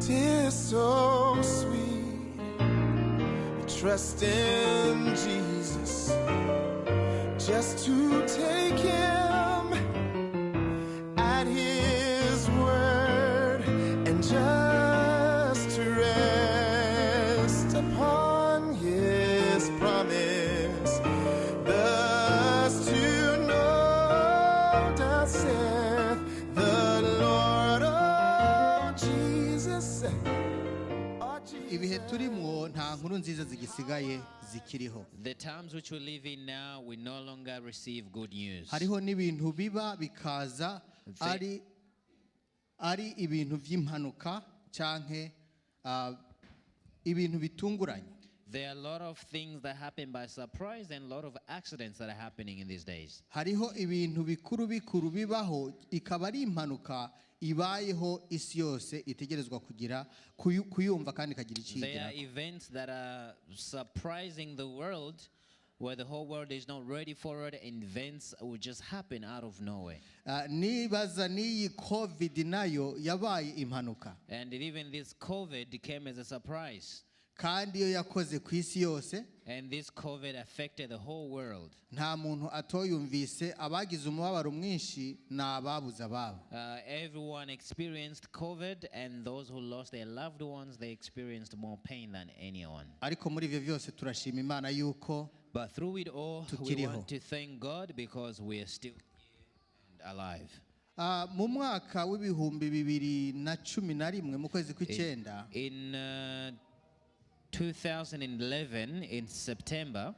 'Tis so sweet, trust in Jesus, just to take him at his word and just to rest upon his promise, thus to know that saith the Lord. Oh Jesus, ibihe turimo nta nkuru nziza zigisigaye zikiriho. The times which we live in now, we no longer receive good news. Hariho n'ibintu biba bikaza ari ibintu by'impanuka canke ibintu bitunguranye. There are a lot of things that happen by surprise and a lot of accidents that are happening in these days. Hariho ibintu bikuru bikuru bibaho ikaba ari impanuka ibayeho isi yose itegerezwa kugira kuyumva kandi kagira There are ikigira. events that are surprising the world where the whole world is not ready for it, and events will just happen out of nowhere. Nibaza n'iyi COVID nayo yabaye impanuka And even this COVID came as a surprise. kandi iyo yakoze ku isi yose And this COVID affected the whole world. nta muntu atoyumvise abagize umubabaro mwinshi n'ababuze ababo. Everyone experienced COVID, and those who lost their loved ones, they experienced more pain than anyone. Ariko muri ivyo byose turashima Imana yuko But through it all, we Tukiriho. want to thank God because we are still here and alive. mu mwaka w'ibihumbi 2011 mu kwezi kw'icenda In 2011, in September,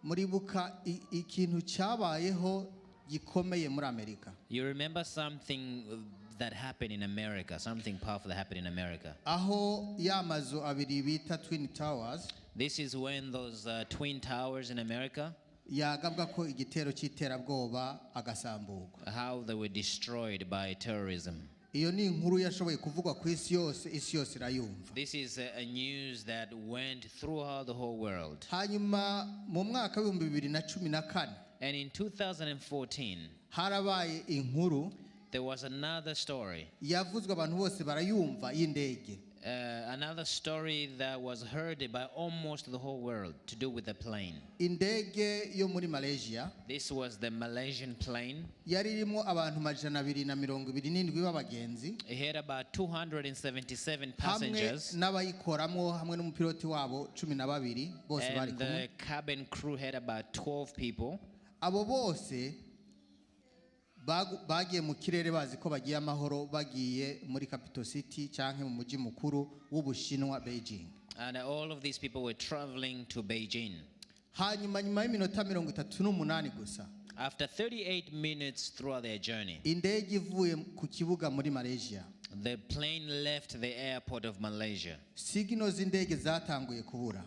muribuka ikintu cyabayeho gikomeye muri Amerika. you remember something that happened in America, something powerful that happened in America. Aho yamazu abiri bita Twin Towers This is when those twin towers in America, yagabwa ko igitero cy'iterabwoba agasamburwa. how they were destroyed by terrorism. Iyo ni inkuru yashoboye kuvugwa ku isi yose irayumva. This is a news that went throughout the whole world. Hanyuma mu mwaka w'ibihumbi 2014 And in 2014, harabaye inkuru there was another story. yavuzwe abantu bose barayumva y'indege. Another story that was heard by almost the whole world to do with the plane. Indege yo muri Malaysia This was the Malaysian plane. yari irimo abantu 227 b'abagenzi It had about 277 hamwe passengers, n'abayikoramo hamwe n'umupiloti wabo 12 bose bari and kumwe. the cabin crew had about 12 people. Abo bose bagiye mu kirere bazi ko bagiye amahoro bagiye muri capital city canke mu muji mukuru w'Ubushinwa Beijing. And all of these people were traveling to Beijing. Hanyuma nyuma y'iminota 38 gusa After 38 minutes throughout their journey, indege ivuye ku kibuga muri Malaysia, the plane left the airport of Malaysia. signals z'indege zatanguye kubura.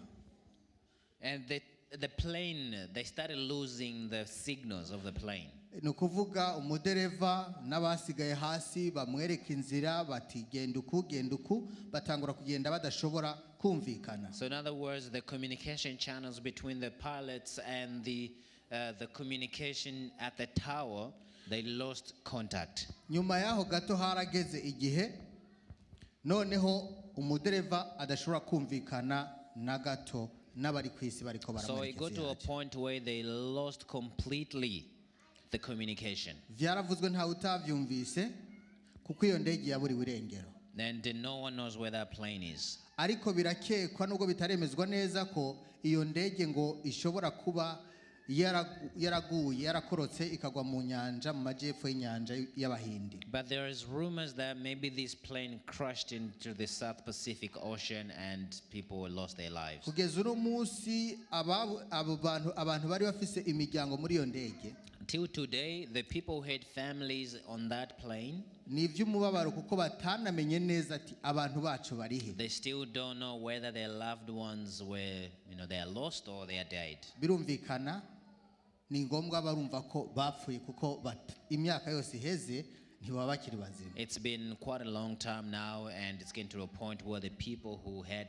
And the plane, they started losing the signals of the plane. Nukuvuga umudereva n'abasigaye hasi bamwereka inzira bati genda uku batangura kugenda badashobora kumvikana. So in other words, the communication channels between the pilots and the communication at the tower, they lost contact. Nyuma yaho gato harageze igihe noneho umudereva adashobora kumvikana na gato n'abari kwisi bariko So it got to a baramwerekeza. point where they lost completely the communication. Vyaravuzwe nta utavyumvise kuko iyo ndege yaburiwe irengero. And no one knows where that plane is. Ariko birakekwa nubwo bitaremezwa neza ko iyo ndege ngo ishobora kuba yarakorotse ikagwa mu nyanja mu majepfo y'inyanja y'Abahindi. But there is rumors that maybe this plane crashed into the South Pacific Ocean and people lost their lives. Kugeza uno munsi abantu bari bafise imiryango muri iyo ndege. Till today, the people who had families on that plane, Ni ivy'umubabaro kuko batanamenye neza ati abantu bacu barihe. they still don't know whether their loved ones were, they are lost or they are dead. Birumvikana ni ngombwa barumva ko bapfuye kuko imyaka yose iheze ntibaba bakiri bazima. It's been quite a long time now, and it's getting to a point where the people who had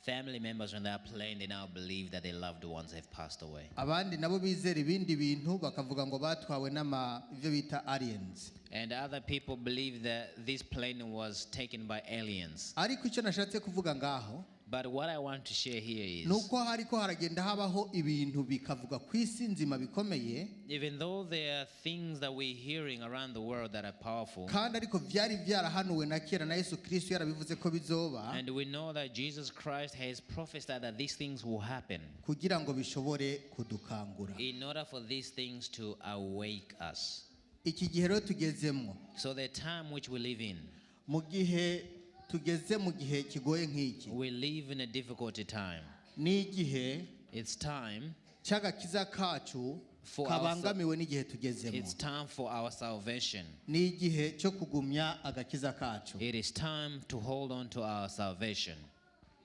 family members, when they're playing, they now believe that their loved ones have passed away. abandi nabo bizera ibindi bintu bakavuga ngo batwawe n'ama ivyo bita aliens. And other people believe that this plane was taken by aliens. Ariko icyo nashatse kuvuga ngaho, But what I want to share here is, nuko hariko haragenda habaho ibintu bikavuga kwisi nzima bikomeye, even though there are things that we're hearing around the world that are powerful, kandi ariko vyari vyarahanuwe na kera na Yesu Kristo yarabivuze ko bizoba, and we know that Jesus Christ has prophesied that these things will happen, kugira ngo bishobore kudukangura. in order for these things to awake us. Iki gihe rero tugezemwo, So the time which we live in, mu gihe tugeze mu gihe kigoye nk'iki, we live in a difficult time. ni igihe It's time cy'agakiza kacu For kabangamiwe n'igihe tugezemo. It's time for our salvation. Ni igihe cyo kugumya agakiza kacu. It is time to hold on to our salvation.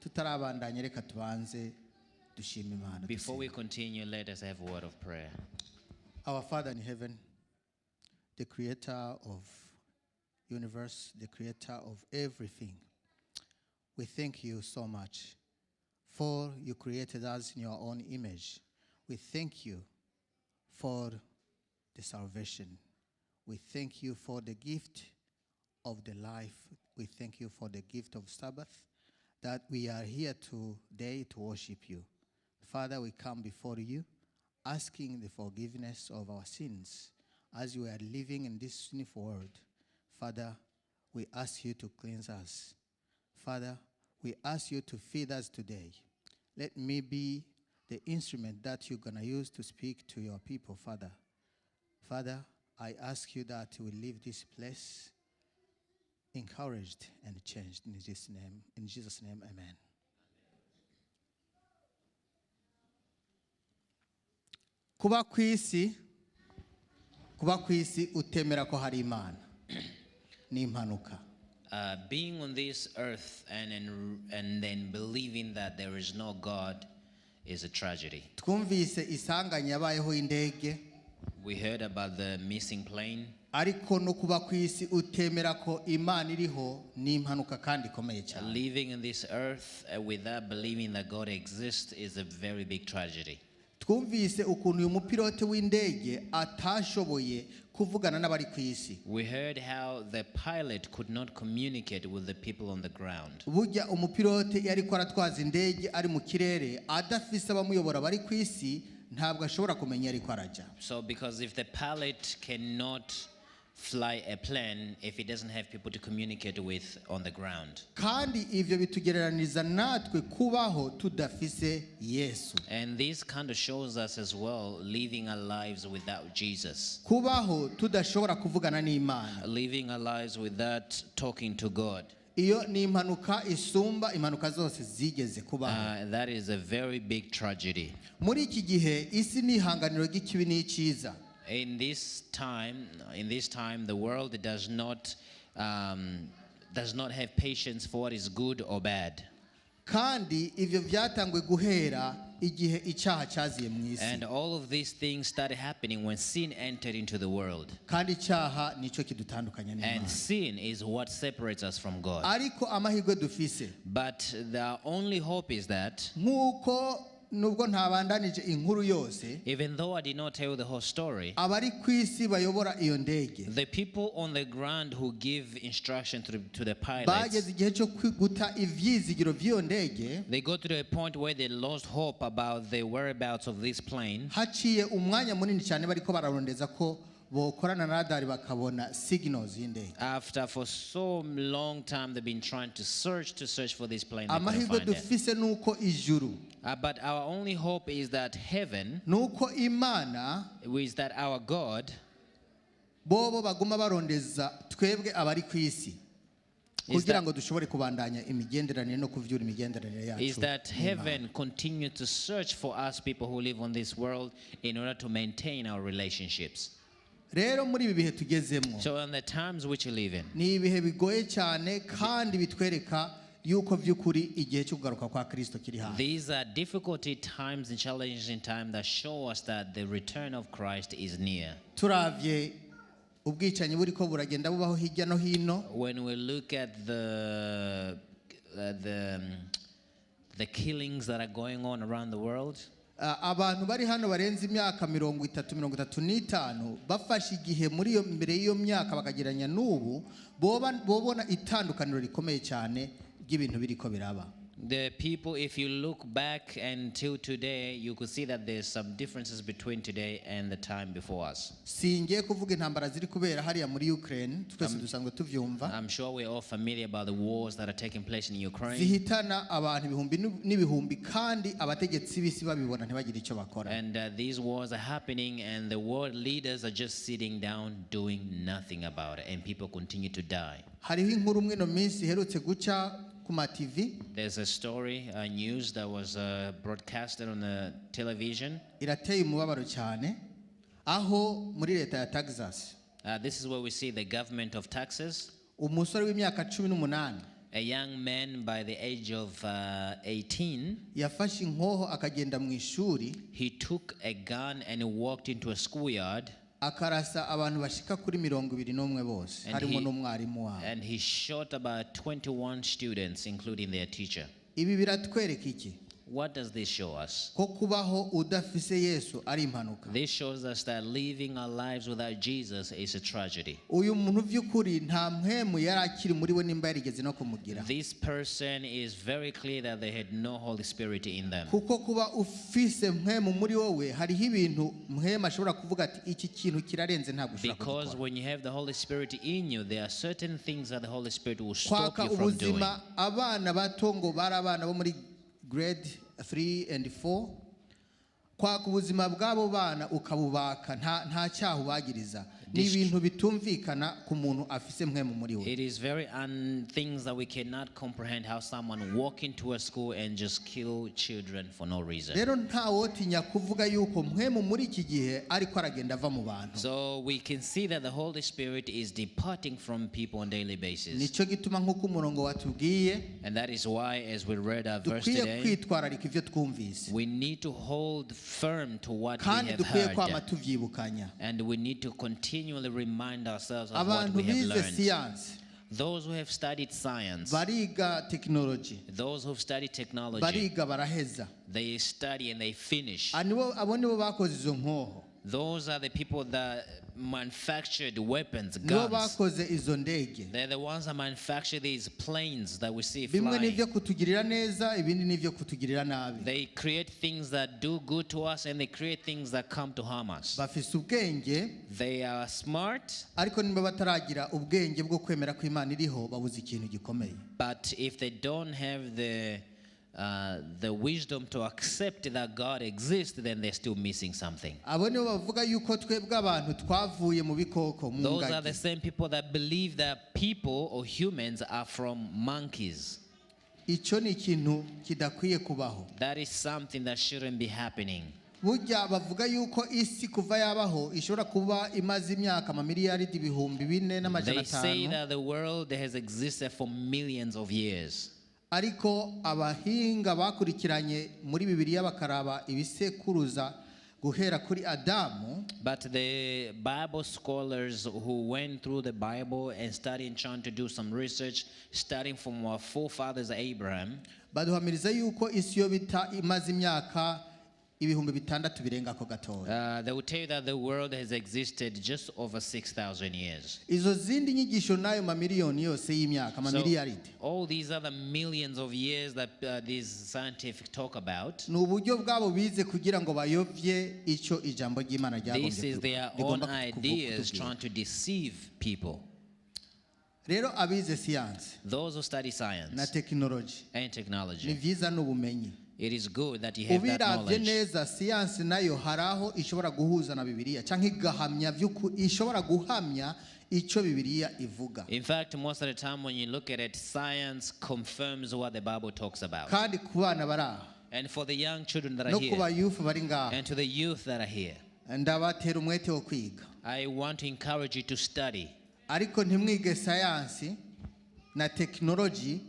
Tutarabandanya reka tubanze dushima Imana. Before we continue, let us have a word of prayer. Our Father in heaven, the creator of universe, the creator of everything, we thank you so much for you created us in your own image. We thank you for the salvation. We thank you for the gift of the life. We thank you for the gift of Sabbath, that we are here today to worship you. Father, we come before you asking the forgiveness of our sins as we are living in this sinful world. Father, we ask you to cleanse us. Father, we ask you to feed us today. Let me be the instrument that you're going to use to speak to your people, Father. Father, I ask you that you will leave this place encouraged and changed in Jesus' name. In Jesus' name, amen. Kuba kwisi utemera ko hari Imana ni impanuka. Being on this earth and then believing that there is no God is a tragedy. Twumvise isanganya yabayeho indege. We heard about the missing plane. Ariko no kuba kwisi utemera ko Imana iriho ni impanuka kandi ikomeye cyane. Living in this earth without believing that God exists is a very big tragedy. Twumvise ukuntu uyu mupilote w'indege atashoboye kuvugana n'abari ku isi. We heard how the pilot could not communicate with the people on the ground. Burya umupilote yari ko aratwaza indege ari mu kirere adafise abamuyobora bari ku isi ntabwo ashobora kumenya ariko araja. So because if the pilot cannot fly a plane if he doesn't have people to communicate with on the ground. Kandi ivyo bitugereraniza natwe kubaho tudafise Yesu. And this kind of shows us as well living our lives without Jesus. Kubaho tudashobora kuvugana n'Imana. Living our lives without talking to God. Iyo ni impanuka isumba impanuka zose zigeze kubaho. That is a very big tragedy. Muri iki gihe isi ni ihanganiro ry'ikibi n'iciza. In this time, the world does not have patience for what is good or bad. Kandi ivyo vyatangwe guhera igihe icyaha cyaziye mu isi. And all of these things started happening when sin entered into the world. Kandi icyaha nico kidutandukanya n'Imana. And sin is what separates us from God. Ariko amahirwe dufise. But the only hope is that nkuko nubwo ntabandanije inkuru yose, even though I did not tell the whole story, abari kwisi bayobora iyo ndege, the people on the ground who give instruction to the pilots, bageze igihe cyo guta ivyizigiro vy'iyo ndege, they go to the point where they lost hope about the whereabouts of this plane. Haciye umwanya munini cyane bariko bararondeza ko bokorana na radar bakabona signals y'indege. After for so long time they've been trying to search for this plane. Amahirwe dufise nuko ijuru, but our only hope is that heaven, nuko Imana, is that our God, bobo baguma barondeza twebwe abari kwisi kugira ngo dushobore kubandanya imigenderanire no kuvyura imigenderanire yacu. Is that heaven continue to search for us people who live on this world in order to maintain our relationships. Rero muri ibi bihe tugezemo, So in the times which we live in, ni ibihe bigoye cyane kandi bitwereka yuko vy'ukuri igihe cyo kugaruka kwa Kristo kiri hafi. These are difficulty times and challenging times that show us that the return of Christ is near. Turavye ubwicanyi buriko buragenda bubaho hirya no hino, When we look at the the killings that are going on around the world. Abantu bari hano barenze imyaka 30-35 bafashe igihe muri iyo mbere y'iyo myaka bakageranya n'ubu bobona itandukaniro rikomeye cyane ry'ibintu biriko biraba. The people, if you look back until today, you could see that there's some differences between today and the time before us. Singiye kuvuga intambara ziri kubera hariya muri Ukraine, twese dusanzwe tuvyumva. I'm sure we're all familiar about the wars that are taking place in Ukraine. Zihitana abantu ibihumbi n'ibihumbi kandi abategetsi b'isi babibona ntibagire icyo bakora. And these wars are happening and the world leaders are just sitting down doing nothing about it, and people continue to die. Hariho inkuru mwe no minsi herutse guca kuma TV. There's a story, a news that was broadcasted on the television. Irateye umubabaro cyane aho muri leta ya Texas. This is where we see the government of Texas. Umusore w'imyaka 18 a young man by the age of 18 yafashe inkoho akagenda mu ishuri. He took a gun and he walked into a schoolyard. Akarasa abantu bashika kuri 21 bose harimo n'umwarimu wabo. And he shot about 21 students including their teacher. Ibi biratwereka iki? What does this show us? Ko kubaho udafise Yesu ari impanuka. This shows us that living our lives without Jesus is a tragedy. Uyu muntu vy'ukuri nta mpemu yarakiri muri we nimba yarigeze no kumugira. This person is very clear that they had no Holy Spirit in them. Kuko kuba ufise mpemu muri wowe hariho ibintu mpema ashobora kuvuga ati iki kintu kirarenze ntabwo ushaka gukora. Because when you have the Holy Spirit in you, there are certain things that the Holy Spirit will stop you from doing. Ubuzima abana batongo barabana bo muri grade 3 and 4 kwaka ubuzima bwabo bana ukabubaka nta cyaho bagiriza ni ibintu bitumvikana ku muntu afise mpemu muri we. It is very things that we cannot comprehend, how someone walk into a school and just kill children for no reason. Rero nta wotinya kuvuga yuko mpemu muri iki gihe ariko aragenda ava mu bantu. So we can see that the Holy Spirit is departing from people on a daily basis. Nico gituma nkuko umurongo watubwiye, and that is why, as we read our verse today, kwitwararika ivyo twumvise. We need to hold firm to what we Kandi have dukwiye heard. kwama tuvyibukanya. And we need to continually remind ourselves of what we have learned. Science. Those who have studied science, bariga technology. Those who have studied technology, bariga baraheza. They study and they finish. Abo nibo bakoze izo nkoho. Those are the people that manufactured weapons, guns. They're the ones that manufacture these planes that we see flying. They create things that do good to us and they create things that come to harm us. They are smart. But if they don't have the wisdom to accept that God exists, then they're still missing something. Those are the same people that believe that people or humans are from monkeys. That is something that shouldn't be happening. They say that the world has existed for millions of years. Ariko abahinga bakurikiranye muri Bibiliya bakaraba ibisekuruza guhera kuri Adamu. But the Bible scholars who went through the Bible and studying, trying to do some research, starting from our forefathers Abraham, baduhamiriza yuko isi yo bita imaze imyaka ibihumbi bitandatu birenga ko gatoya. They will tell you that the world has existed just over 6,000 years. Izo zindi nyigisho nayo mamiliyoni yose y'imyaka mamiliyaridi. All these other millions of years that these scientific talk about. N'uburyo bwabo bize kugira ngo bayovye ico ijambo ry'Imana ryagombye. This is their own ideas trying to deceive people. Rero abize science. Those who study science na technology. And technology. Ni vyiza n'ubumenyi. It is good that you have that knowledge. Neza science nayo haraho ishobora guhuza na Bibiliya canke igahamya vyuko ishobora guhamya ico Bibiliya ivuga. In fact, most of the time when you look at it, science confirms what the Bible talks about. Kandi kubana baraho. And for the young children that are here. No kuba youth bari ngaho. And to the youth that are here. Ndabatera umwete wo kwiga. I want to encourage you to study. Ariko ntimwige science na technology.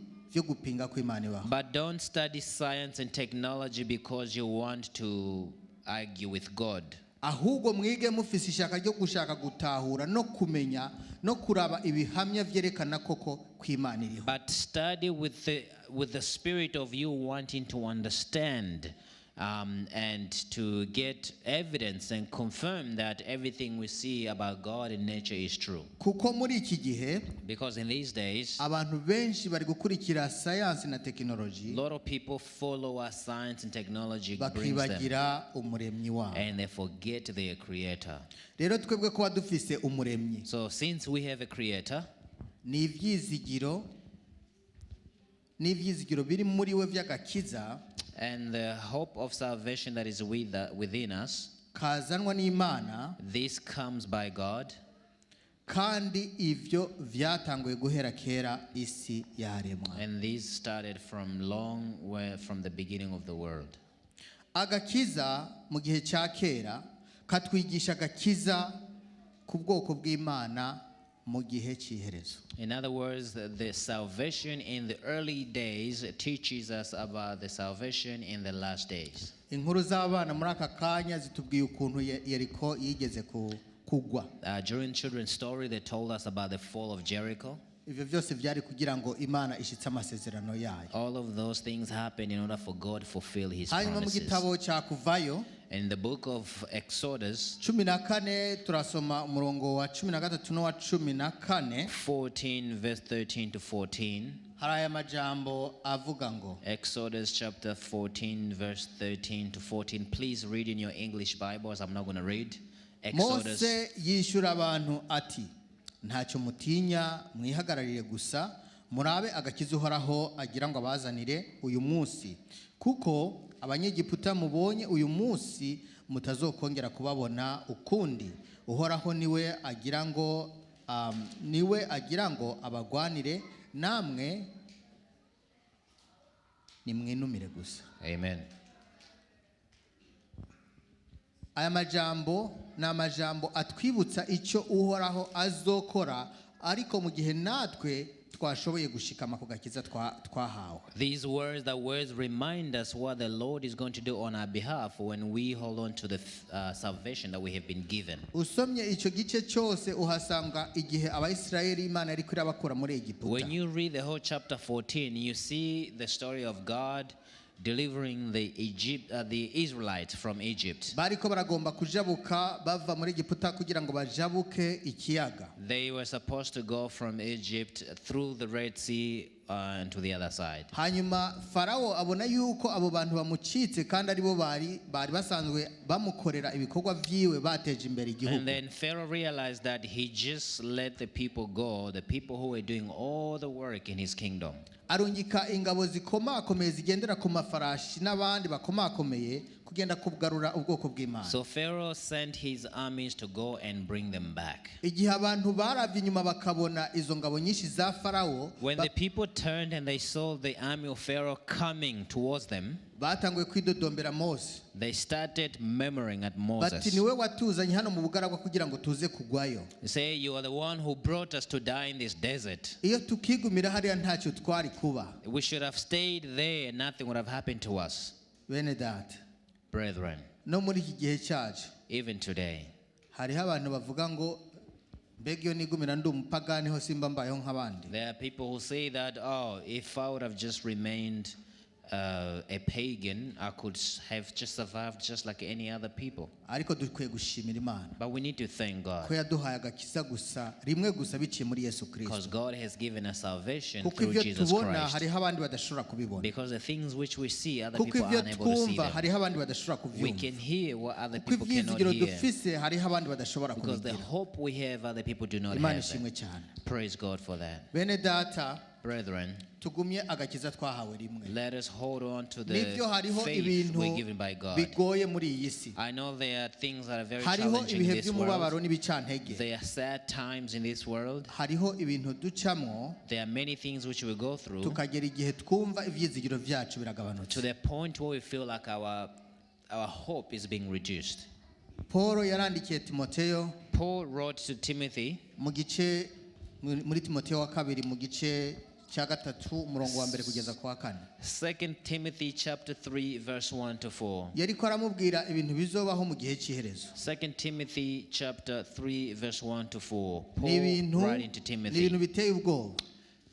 But don't study science and technology because you want to argue with God. Ahubwo mwige mufise ishaka ryo gushaka gutahura no kumenya no kuraba ibihamya vyerekana koko uko Imana iriho. But study with the spirit of you wanting to understand and to get evidence and confirm that everything we see about God and nature is true. Kuko muri iki gihe Because in these days, abantu benshi bari gukurikira science na technology, a lot of people follow what science and technology brings them, bakibagira umuremyi wabo. and they forget their creator. Rero twebwe kuba dufise umuremyi, So since we have a creator, ni ibyizigiro biri muri we by'agakiza and the hope of salvation that is within us, kazanwa n'Imana, this comes by God, kandi ivyo vyatanguye guhera kera isi yaremwa. and this started from from the beginning of the world. Agakiza mu gihe cya kera katwigisha agakiza ku bwoko bw'Imana mu gihe cy'iherezo. In other words, the salvation in the early days teaches us about the salvation in the last days. Inkuru z'abana muri aka kanya zitubwiye ukuntu Yeriko yigeze kugwa. During children's story, they told us about the fall of Jericho. Ivyo byose byari kugira ngo Imana ishitse amasezerano yayo. All of those things happened in order for God to fulfill His Hanyuma mu promises. gitabo cya Kuvayo In the book of Exodus 14 turasoma umurongo wa 13 n'uwa 14. 14 verse 13 to 14. Hari aya majambo avuga ngo, Exodus chapter 14 verse 13 to 14. Please read in your English Bibles. I'm not going to read. Exodus. Mose yishura abantu ati, ntacyo mutinya, mwihagararire gusa murabe agakiza Uhoraho agira ngo abazanire uyu munsi, kuko abanyegiputa mubonye uyu munsi mutazokongera kubabona ukundi. Uhoraho niwe agira ngo abagwanire, namwe nimwinumire gusa. Amen. Aya majambo ni amajambo atwibutsa icyo Uhoraho azokora, ariko mu gihe natwe twashoboye gushikama ku gakiza twahawe. These words remind us what the Lord is going to do on our behalf when we hold on to the salvation that we have been given. Usomye icyo gice cyose uhasanga igihe Abayisirayeli Imana yari kurabakura muri Egiputa. When you read the whole chapter 14, you see the story of God delivering the Israelites from Egypt. Bariko baragomba kujabuka bava muri Egiputa kugira ngo bajabuke ikiyaga. They were supposed to go from Egypt through the Red Sea and to the other side. Hanyuma Farao abona yuko abo bantu bamucitse kandi aribo bari basanzwe bamukorera ibikorwa vyiwe bateje imbere igihugu. And then Pharaoh realized that he just let the people go, the people who were doing all the work in his kingdom. Arungika ingabo zikomakomeye zigendera ku mafarashi n'abandi bakomakomeye kugenda kugarura ubwoko bw'Imana. So Pharaoh sent his armies to go and bring them back. Igihe abantu baravye inyuma bakabona izo ngabo nyinshi za Farao, when the people turned and they saw the army of Pharaoh coming towards them, batanguye kwidodombera Mose. They started murmuring at Bati Moses. niwe watuzanye hano mu bugaragwa kugira ngo tuze kugwayo. They say, you are the one who brought us to die in this desert. Iyo tukigumira hariya ntacyo twari kuba. We should have stayed there and nothing would have happened to us. Bene data, Brethren, no muri iki gihe cyacu even today, hariho abantu bavuga ngo mbega iyo nigumira ndi umupagani ho simba mbayeho nk'abandi. there are people who say that, oh, if I would have just remained a pagan, I could have just survived just like any other people. Ariko dukwiye gushimira Imana But we need to thank God, ko yaduhaye agakiza gusa rimwe gusa biciye muri Yesu because Kristo. God has given us salvation Kuko through ivyo Jesus tubona Christ. hariho abandi badashobora kubibona. Because the things which we see, other Kuko people are ivyo unable to see twumva them. hariho abandi badashobora We kuvyumva. can hear what other Kuko people cannot ivyizigiro hear. dufise hariho abandi badashobora Because the kubigira. hope we have, other people do not Imana have. ishimwe It. cyane. Praise God for that. Bene data, Brethren, tugumye agakiza twahawe rimwe. let us hold on to the Nivyo hariho faith ibintu we're given by God. bigoye muri iyi si. I know there are things that are very Hariho challenging in ibihe this by'umubabaro world. n'ibicantege. There are sad times in this world. Hariho ibintu ducamwo There are many things which we go through tukagera igihe twumva ivyizigiro vyacu to biragabanutse. the point where we feel like our hope is being reduced. Paul yarandikiye Timoteyo Paul wrote to Timothy mu gice muri Timoteyo wa kabiri mu gice cya gatatu umurongo wa mbere kugeza kwa kane. 2 Timothy chapter 3 verse 1 to 4. Yariko aramubwira ibintu bizobaho mu gihe cy'iherezo. 2 Timothy chapter 3 verse 1 to 4. Ni Paul ibintu writing to Timothy. biteye ubwoba.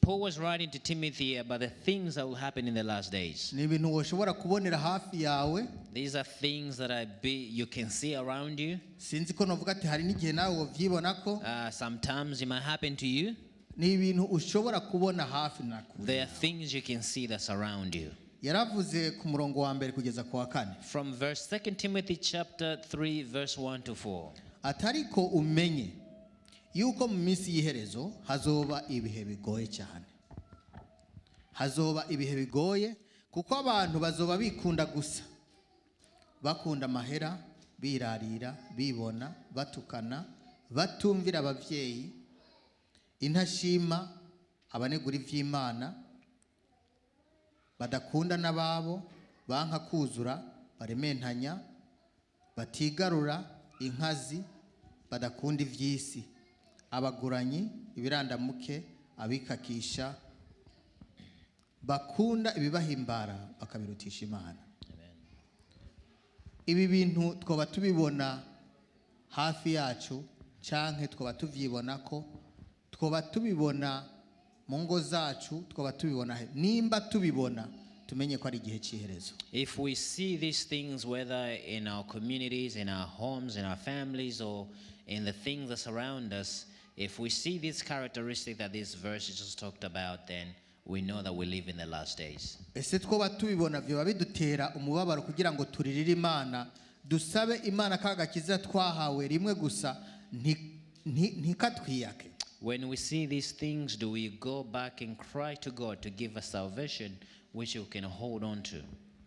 Paul was writing to Timothy about the things that will happen in the last days. ni ibintu woshobora kubonera hafi yawe. These are things that you can see around you. Sinzi ko novuga ati hari n'igihe nawe wovyibonako. Sometimes it might happen to you. Ni ibintu ushobora kubona hafi nakure. There are things you can see that's around you. Yaravuze ku murongo wa mbere kugeza ku wa kane. From verse 2 Timothy chapter 3 verse 1 to 4. Atariko umenye yuko mu minsi y'iherezo hazoba ibihe bigoye cyane. Hazoba ibihe bigoye kuko abantu bazoba bikunda gusa. Bakunda amahera, birarira, bibona, batukana, batumvira abavyeyi, intashima, abanegura ivy'Imana, badakunda n'ababo, banka kuzura, barementanya, batigarura, inkazi, badakunda ivy'isi, abaguranyi, ibirandamuke, abikakisha, bakunda ibibahimbara, bakabirutisha Imana. Ibi bintu twoba tubibona hafi yacu canke twoba tuvyibona ko twoba tubibona mu ngo zacu twoba tubibona nimba tubibona tumenye ko ari igihe cy'iherezo. If we see these things whether in our communities, in our homes, in our families, or in the things that surround us, if we see this characteristic that this verse just talked about, then we know that we live in the last days. Ese twoba tubibona byo bidutera umubabaro kugira ngo turirire Imana dusabe Imana kagakiza twahawe rimwe gusa ntikatwiyake. When we see these things, do we go back and cry to God to give us salvation which you can hold on to?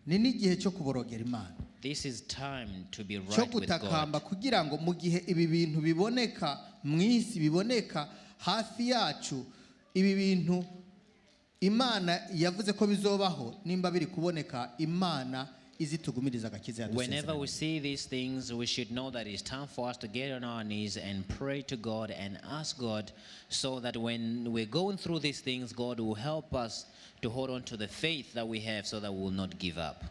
Ni n'igihe cyo kuborogera Imana. This is time to be right with God. Gutakamba kugira ngo mu gihe ibi bintu biboneka mwisi biboneka hafi yacu ibi bintu Imana yavuze ko bizobaho nimba biri kuboneka Imana izitugumiriza agakiza yadusezeranye. Whenever we see these things, we should know that it's time for us to get on our knees and pray to God and ask God so that when we're going through these things, God will help us to hold on to the faith that we have so that we will not give up.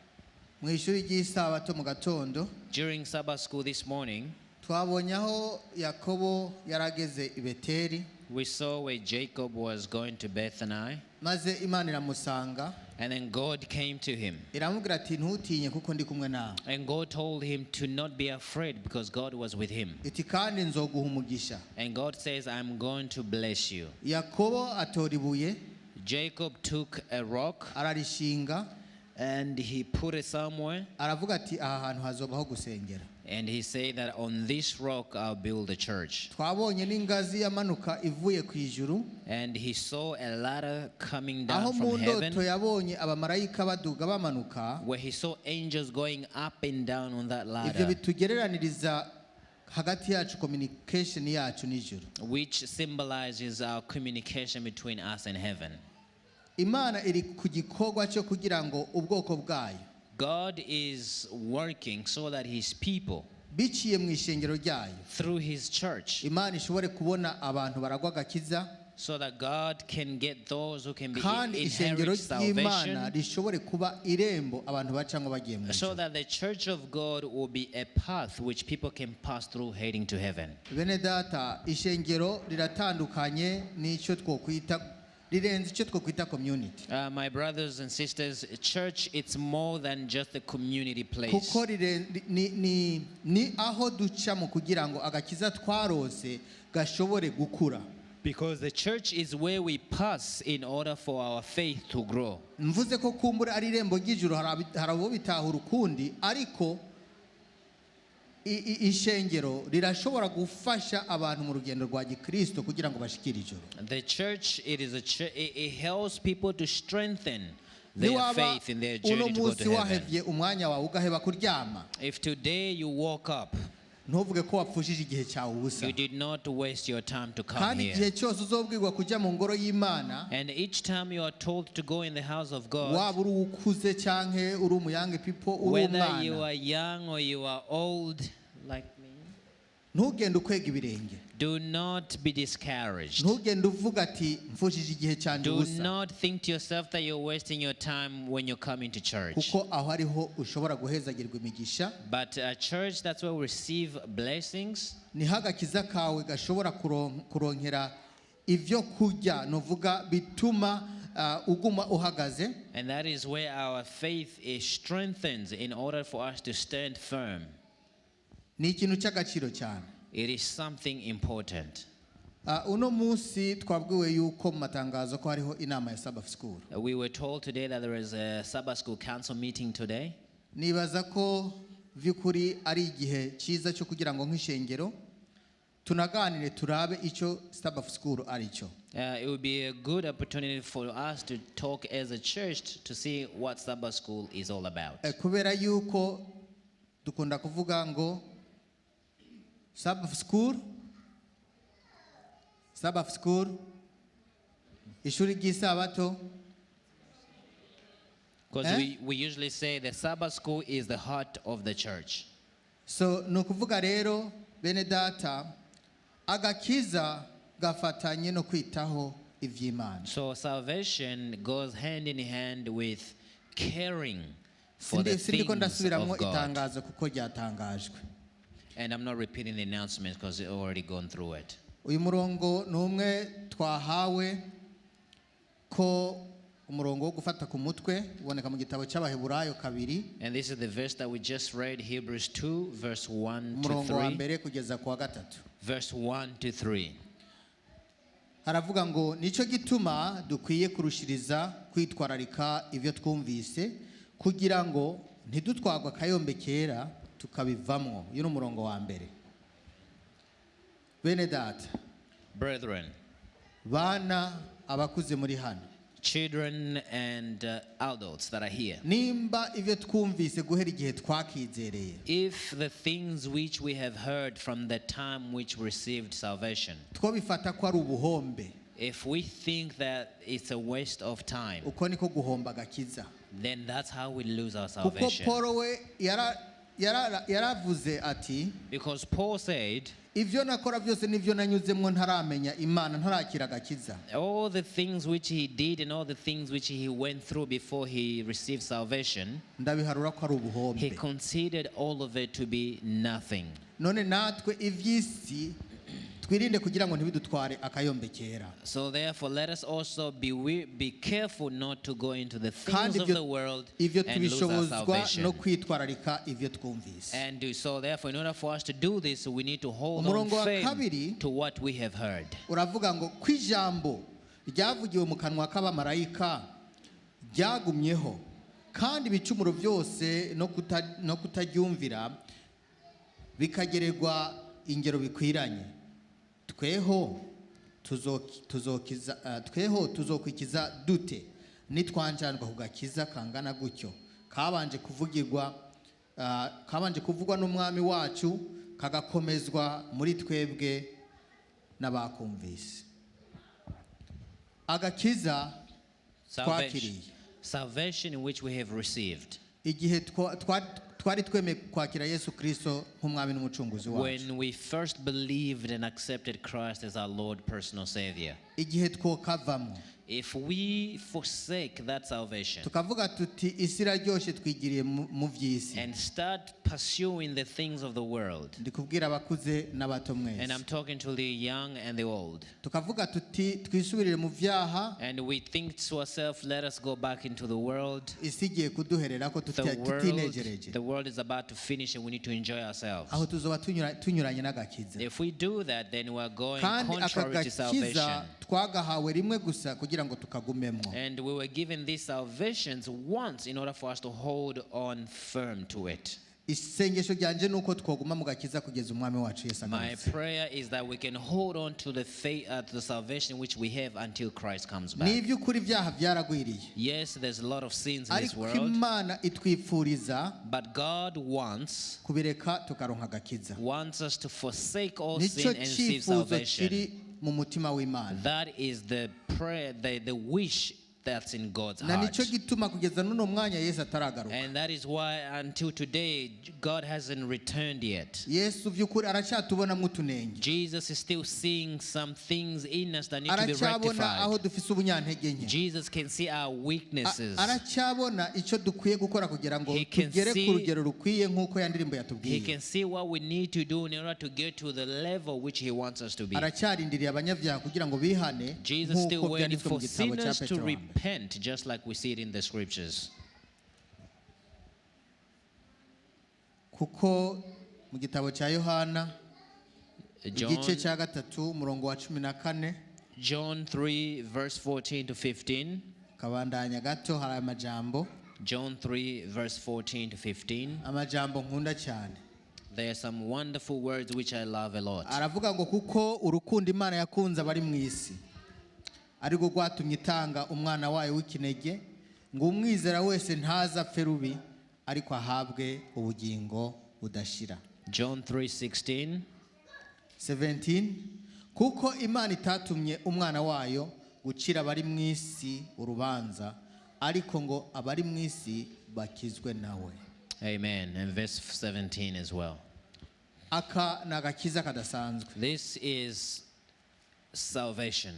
Mwishuri ry'isabato mu gatondo during Sabbath school this morning, twabonye aho Yakobo yarageze i Beteli. We saw where Jacob was going to Bethany. Maze Imana iramusanga. And then God came to him. Iramubwira ati ntutinye kuko ndi kumwe nawe. And God told him to not be afraid because God was with him. Iti kandi nzoguha umugisha. And God says, I'm going to bless you. Yakobo atora ibuye. Jacob took a rock. Ararishinga. And he put it somewhere. Aravuga ati aha hantu hazobaho gusengera. And he said that on this rock I'll build a church. Twabonye n'ingazi yamanuka ivuye ku ijuru. And he saw a ladder coming down from heaven. Aho mu ndoto yabonye abamarayika baduga bamanuka. Where he saw angels going up and down on that ladder. Ibyo bitugereraniriza hagati yacu communication yacu n'ijuru. Which symbolizes our communication between us and heaven. Imana iri ku gikorwa cyo kugira ngo ubwoko bwayo. God is working so that his people, biciye mu ishengero ryayo, through his church, Imana ishobore kubona abantu baragwa agakiza, so that God can get those who can be kandi ishengero inherit salvation, ry'Imana rishobore kuba irembo abantu bacamwe bagiye mu so that the church of God will be a path which people can pass through heading to heaven. Bene data, ishengero riratandukanye n'icyo twokwita rirenze icyo twokwita community. My brothers and sisters, church, it's more than just a community place. Kuko ni aho duca mu kugira ngo agakiza twarose gashobore gukura. Because the church is where we pass in order for our faith to grow. Mvuze ko kumbura ari irembo ry'ijuru harabo bitahura ukundi, ariko ishengero rirashobora gufasha abantu mu rugendo rwa Gikristo kugira ngo bashikire ijuru. The church, it helps people to strengthen their faith in their journey to go to heaven. Umwanya wawe ugaheba kuryama. If today you woke up, ntuvuge ko wapfushije igihe cyawe ubusa. You did not waste your time to come kandi here. igihe cyose uzobwirwa kujya mu ngoro y'Imana, and each time you are told to go in the house of God, waba uri ukuze canke uri umuyanga people uri whether umwana, you are young or you are old like me, ntugende ukwega ibirenge. Do not be discouraged. ntugende uvuga ati mfushije igihe cyanje ubusa. Do not think to yourself that you're wasting your time when you come into church. kuko aho ariho ushobora guhezagirwa imigisha. But a church, that's where we receive blessings. ni hagakiza kawe gashobora kuronkera ivyo kurya novuga bituma uguma uhagaze. And that is where our faith is strengthened in order for us to stand firm. Ni ikintu cy'agaciro cyane. It is something important. Uno munsi twabwiwe yuko mu matangazo ko hariho inama ya Sabbath School. We were told today that there is a Sabbath School Council meeting today. Nibaza ko vyukuri ari igihe cyiza cyo kugira ngo nk'ishengero tunaganire turabe icyo Sabbath School ari cyo. It would be a good opportunity for us to talk as a church to see what Sabbath School is all about. Kubera yuko dukunda kuvuga ngo Sabbath School, ishuri ry'isabato. Because we usually say the Sabbath School is the heart of the church. So nukuvuga rero bene data agakiza gafatanye no kwitaho ivy'Imana. So salvation goes hand in hand with caring for the things of God. Itangazo kuko ryatangajwe. And I'm not repeating the announcement because we've already gone through it. Uyu murongo numwe twahawe ko umurongo wo gufata ku mutwe uboneka mu gitabo cy'Abaheburayo 2. And this is the verse that we just read, Hebrews 2 verse 1 to umurongo wa 3. mbere kugeza ku wa 3. Verse 1 to 3. Haravuga ngo nico gituma dukwiye kurushiriza kwitwararika ivyo twumvise kugira ngo ntidutwagwa kayombe kera tukabivamwo. Uyu umurongo wa mbere. Bene data, Brethren, bana abakuze muri hano, children and adults that are here, nimba ivyo twumvise guhera igihe twakizereye, if the things which we have heard from the time which we received salvation, twobifata ko ari ubuhombe, if we think that it's a waste of time, uko niko guhomba agakiza. then that's how we lose our Kuko salvation. Paulo we yaravuze ati, Because Paul said, ivyo nakora byose nivyo nanyuzemwo ntaramenya Imana ntarakira agakiza. all the things which he did and all the things which he went through before he received salvation, Ndabiharura ko ari he ubuhombe. considered all of it to be nothing. None natwe ivy'isi twirinde kugira ngo ntibidutware akayombe kera. So therefore, let us also be careful not to go into the things Kandi of the world ivyo and lose our tubishobozwa salvation. no kwitwararika ivyo twumvise. And so therefore, in order for us to do this, we need to hold on Umurongo wa firm kabiri to what we have heard. Uravuga ngo kwijambo ryavugiwe mu kanwa k'abamarayika ryagumyeho kandi ibicumuro byose no kutaryumvira bikagererwa ingero bikwiranye. Tweho tuzokwikiza dute nitwanjanirwa kugakiza kangana gutyo kabanje kuvugwa n'umwami wacu kagakomezwa muri twebwe n'abakumvise. Agakiza twakiriye, Salvation in which we have received. igihe twari twemeye kwakira Yesu Kristo nk'umwami n'umucunguzi wacu. When we first believed and accepted Christ as our Lord, personal Savior. Igihe twokavamo, If we forsake that salvation tukavuga tuti isi iraryoshe twigiriye mu vy'isi, and start pursuing the things of the world, ndikubwira abakuze n'abato and I'm mwese, talking to the young and the old, tukavuga tuti twisubirire mu vyaha, and we think to ourselves, let us go back into the world. isi igiye kuduherera ko tutinejereje. The world is about to finish and we need to enjoy ourselves. Aho tuzoba tunyuranye n'agakiza. If we do that, then we are going Kandi contrary to salvation. akagakiza twagahawe rimwe gusa kugira ngo tukagumemwo. And we were given these salvations once in order for us to hold on firm to it. Isengesho ryanje nuko twoguma mu gakiza kugeza umwami wacu Yesu My agarutse. prayer is that we can hold on to the faith, to the salvation which we have until Christ comes back. N'ivy'ukuri vyaha vyaragwiriye, Yes, there's a lot of sins in this ariko world, Imana itwipfuriza but God wants kubireka tukaronka agakiza. us to forsake all Nico sin and receive cyifuzo salvation. kiri mu mutima w'Imana. That is the prayer, the wish that's in God's na heart. nicyo gituma kugeza n'uno mwanya Yesu ataragaruka. And that is why until today God hasn't returned yet. Yesu by'ukuri aracyatubonamo utunenge. Jesus is still seeing some things in us that need to be aracyabona aho rectified. dufise ubunyantege nke. Jesus can see our weaknesses. aracyabona icyo dukwiye gukora kugira ngo He can tugere see- ku rugero rukwiye nk'uko ya ndirimbo He yatubwiye. can see what we need to do in order to get to the level which He wants us to be. aracyarindiriye abanyabyaha kugira ngo bihane Jesus still nk'uko waiting byanditswe mu for gitabo cya sinners to Petero wa mbere. repent, just like we see it in the scriptures. kuko mu gitabo cya Yohana igice John, cya gatatu umurongo wa 14 John 3, verse 14 to 15. kabandanya gato hari amajambo John 3, verse 14 to 15. amajambo nkunda cyane. There are some wonderful words which I love a lot. aravuga ngo kuko urukundo Imana yakunze abari mu isi ariko rwatumye itanga umwana wayo w'ikinege ngo umwizera wese ntaza apfe rubi ariko ahabwe ubugingo budashira. John 3:16. 17 kuko Imana itatumye umwana wayo gucira abari mu isi urubanza ariko ngo abari mu isi bakizwe nawe. Amen. And verse 17 as well. aka ni agakiza kadasanzwe. This is salvation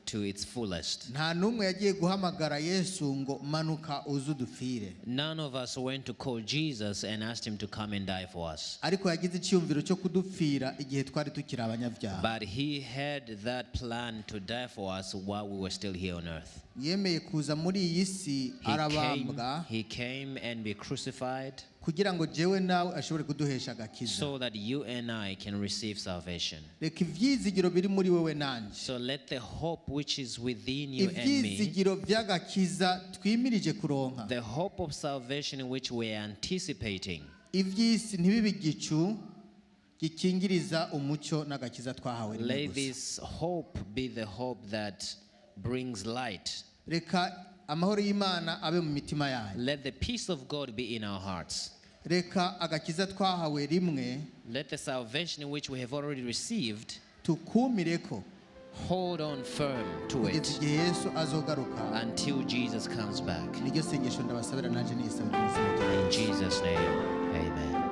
to its fullest. nta n'umwe yagiye guhamagara Yesu ngo manuka uze udupfire. None of us went to call Jesus and asked him to come and die for us. ariko yagize icyumviro cyo kudupfira igihe twari tukiri abanyabyaha. But he had that plan to die for us while we were still here on earth. yemeye kuza muri iyi si arabambwa He came and be crucified kugira ngo jewe nawe ashobore kuduhesha agakiza. so that you and I can receive salvation. reka ivyizigiro biri muri wewe nanje. So let the hope which is within you and me, ivyizigiro by'agakiza twimirije kuronka. the hope of salvation which we are anticipating, ivy'isi ntibibe igicu gikingiriza umucyo n'agakiza twahawe let n'Imana. this hope be the hope that brings light. reka amahoro y'Imana abe mu mitima yanyu. Let the peace of God be in our hearts. reka agakiza twahawe rimwe Let the salvation which we have already received tukumireko hold on firm to kugeza it igihe Yesu azogaruka. until Jesus comes back. niryo sengesho ndabasabira nanje nisabira mu izina rya In Yesu. Jesus' name, amen.